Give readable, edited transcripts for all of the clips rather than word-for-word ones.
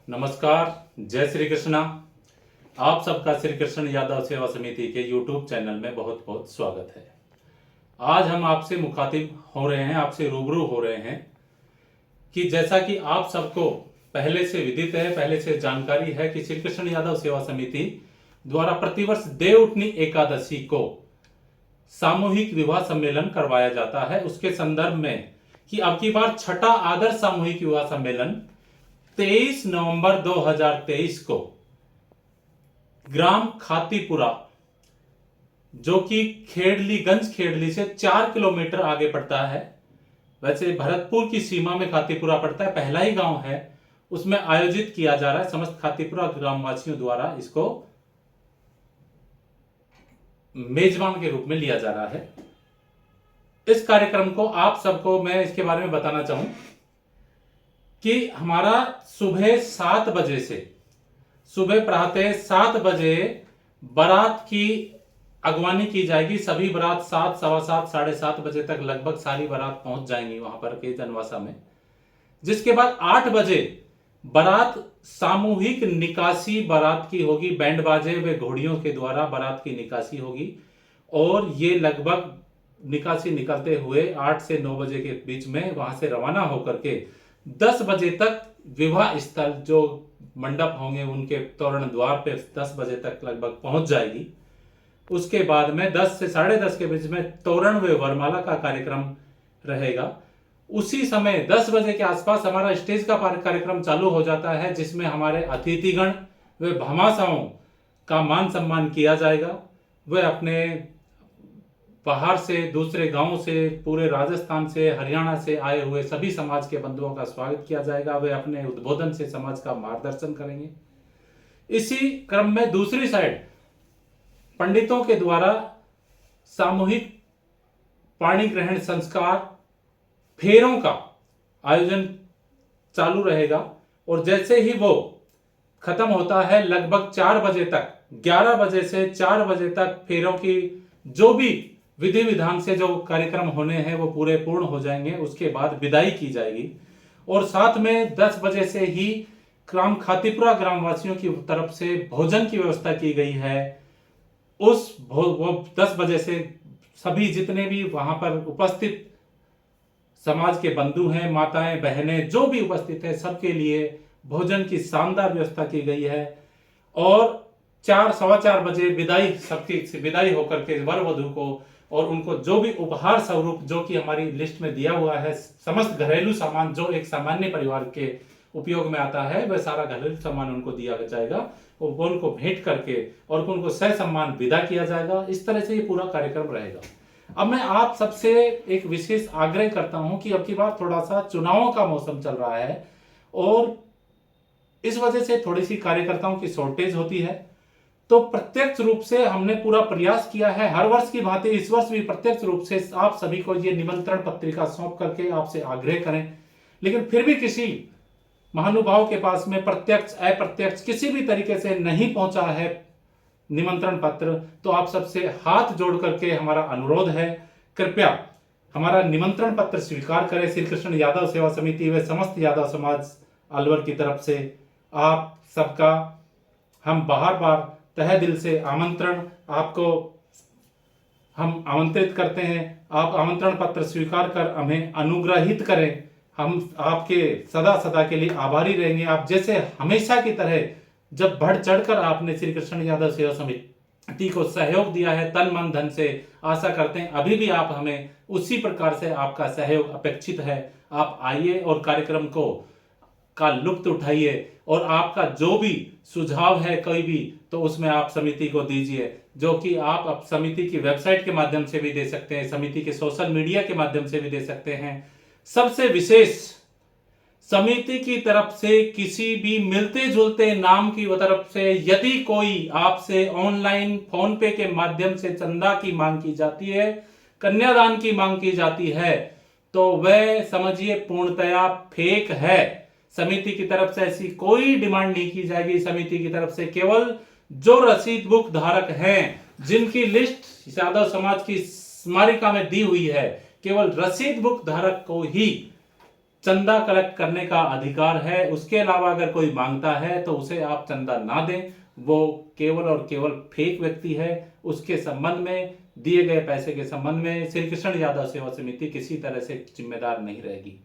नमस्कार, जय श्री कृष्णा। आप सबका श्री कृष्ण यादव सेवा समिति के YouTube चैनल में बहुत बहुत स्वागत है। आज हम आपसे मुखातिब हो रहे हैं, आपसे रूबरू हो रहे हैं कि जैसा कि आप सबको पहले से विदित है, पहले से जानकारी है कि श्री कृष्ण यादव सेवा समिति द्वारा प्रतिवर्ष देवउठनी एकादशी को सामूहिक विवाह सम्मेलन करवाया जाता है। उसके संदर्भ में कि अब की बार छठा आदर्श सामूहिक विवाह सम्मेलन 23 नवंबर 2023 को ग्राम खातीपुरा, जो कि खेड़ली से 4 किलोमीटर आगे पड़ता है, वैसे भरतपुर की सीमा में खातीपुरा पड़ता है, पहला ही गांव है, उसमें आयोजित किया जा रहा है। समस्त खातीपुरा ग्रामवासियों द्वारा इसको मेजबान के रूप में लिया जा रहा है। इस कार्यक्रम को आप सबको मैं इसके बारे में बताना चाहूं कि हमारा सुबह 7 बजे से, सुबह प्रातः 7 बजे बारात की अगवानी की जाएगी। सभी बारात 7, सवा 7, 7:30 बजे तक लगभग सारी बारात पहुंच जाएंगी वहां पर के जनवासा में। जिसके बाद 8 बजे बारात सामूहिक निकासी बारात की होगी, बैंड बाजे व घोड़ियों के द्वारा बारात की निकासी होगी। और ये लगभग निकासी निकलते हुए 8 से 9 बजे के बीच में वहां से रवाना होकर के 10 बजे तक विवाह स्थल, जो मंडप होंगे उनके तोरण द्वार पे 10 बजे तक लगभग पहुंच जाएगी। उसके बाद में 10 से 10:30 के बीच में तोरण व वरमाला का कार्यक्रम रहेगा। उसी समय 10 बजे के आसपास हमारा स्टेज का कार्यक्रम चालू हो जाता है, जिसमें हमारे अतिथिगण व भामाशाहों का मान सम्मान किया जाएगा। वह अपने बाहर से, दूसरे गांव से, पूरे राजस्थान से, हरियाणा से आए हुए सभी समाज के बंधुओं का स्वागत किया जाएगा। वे अपने उद्बोधन से समाज का मार्गदर्शन करेंगे। इसी क्रम में दूसरी साइड पंडितों के द्वारा सामूहिक पाणी ग्रहण संस्कार, फेरों का आयोजन चालू रहेगा। और जैसे ही वो खत्म होता है लगभग 4 बजे तक, 11 बजे से 4 बजे तक फेरों की जो भी विधि विधान से जो कार्यक्रम होने हैं वो पूरे पूर्ण हो जाएंगे। उसके बाद विदाई की जाएगी। और साथ में 10 बजे से ही ग्राम खातीपुरा ग्रामवासियों की तरफ से भोजन की व्यवस्था की गई है। वो 10 बजे से सभी जितने भी वहां पर उपस्थित समाज के बंधु हैं, माताएं, बहनें, जो भी उपस्थित है, सबके लिए भोजन की शानदार व्यवस्था की गई है। और 4, सवा 4 बजे विदाई, सबकी विदाई होकर के वर वधु को और उनको जो भी उपहार स्वरूप, जो कि हमारी लिस्ट में दिया हुआ है, समस्त घरेलू सामान जो एक सामान्य परिवार के उपयोग में आता है, वह सारा घरेलू सामान उनको दिया जाएगा। वो उनको भेंट करके और उनको ससम्मान विदा किया जाएगा। इस तरह से ये पूरा कार्यक्रम रहेगा। अब मैं आप सबसे एक विशेष आग्रह करता हूं कि अब की बार थोड़ा सा चुनावों का मौसम चल रहा है और इस वजह से थोड़ी सी कार्यकर्ताओं की शॉर्टेज होती है। तो प्रत्यक्ष रूप से हमने पूरा प्रयास किया है, हर वर्ष की भांति इस वर्ष भी प्रत्यक्ष रूप से आप सभी को ये निमंत्रण पत्रिका सौंप करके आपसे आग्रह करें। लेकिन फिर भी किसी महानुभाव के पास में प्रत्यक्ष अप्रत्यक्ष किसी भी तरीके से नहीं पहुंचा है निमंत्रण पत्र, तो आप सबसे हाथ जोड़ करके हमारा अनुरोध है, कृपया हमारा निमंत्रण पत्र स्वीकार करें। श्री कृष्ण यादव सेवा समिति व समस्त यादव समाज अलवर की तरफ से आप सबका हम बार बार तहे दिल से आमंत्रण आपको हम आमंत्रित करते हैं। आप आमंत्रण पत्र स्वीकार कर हमें अनुग्रहित करें। हम आपके सदा सदा के लिए आभारी रहेंगे। आप जैसे हमेशा की तरह जब बढ़ चढ़कर आपने श्री कृष्ण यादव सेवा समिति को सहयोग दिया है तन मन धन से, आशा करते हैं अभी भी आप हमें उसी प्रकार से आपका सहयोग अपेक्षित है। आप आइए और कार्यक्रम को का लुत्फ उठाइए और आपका जो भी सुझाव है कोई भी, तो उसमें आप समिति को दीजिए, जो कि आप समिति की वेबसाइट के माध्यम से भी दे सकते हैं, समिति के सोशल मीडिया के माध्यम से भी दे सकते हैं। सबसे विशेष समिति की तरफ से किसी भी मिलते जुलते नाम की तरफ से यदि कोई आपसे ऑनलाइन फोन पे के माध्यम से चंदा की मांग की जाती है, कन्यादान की मांग की जाती है, तो वह समझिए पूर्णतया फेक है। समिति की तरफ से ऐसी कोई डिमांड नहीं की जाएगी। समिति की तरफ से केवल जो रसीद बुक धारक हैं, जिनकी लिस्ट यादव समाज की स्मारिका में दी हुई है, केवल रसीद बुक धारक को ही चंदा कलेक्ट करने का अधिकार है। उसके अलावा अगर कोई मांगता है तो उसे आप चंदा ना दें, वो केवल और केवल फेक व्यक्ति है। उसके संबंध में, दिए गए पैसे के संबंध में श्री कृष्ण यादव सेवा समिति किसी तरह से जिम्मेदार नहीं रहेगी।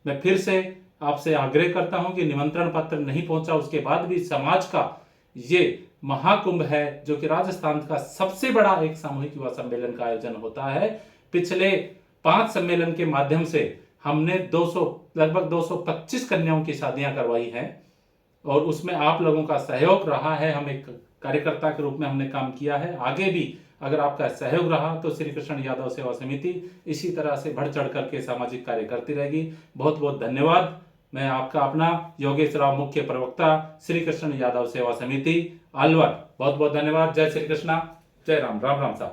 मैं फिर से आपसे आग्रह करता हूं कि निमंत्रण पत्र नहीं पहुंचा, उसके बाद भी समाज का ये महाकुंभ है जो कि राजस्थान का सबसे बड़ा एक सामूहिक युवा सम्मेलन का आयोजन होता है। पिछले 5 सम्मेलन के माध्यम से हमने लगभग 225 कन्याओं की शादियां करवाई हैं और उसमें आप लोगों का सहयोग रहा है। हम एक कार्यकर्ता के रूप में हमने काम किया है। आगे भी अगर आपका सहयोग रहा तो श्री कृष्ण यादव सेवा समिति इसी तरह से बढ़ चढ़ करके सामाजिक कार्य करती रहेगी। बहुत बहुत धन्यवाद। मैं आपका अपना योगेश राव, मुख्य प्रवक्ता, श्री कृष्ण यादव सेवा समिति, अलवर। बहुत बहुत धन्यवाद। जय श्री कृष्णा, जय राम, राम राम साहब।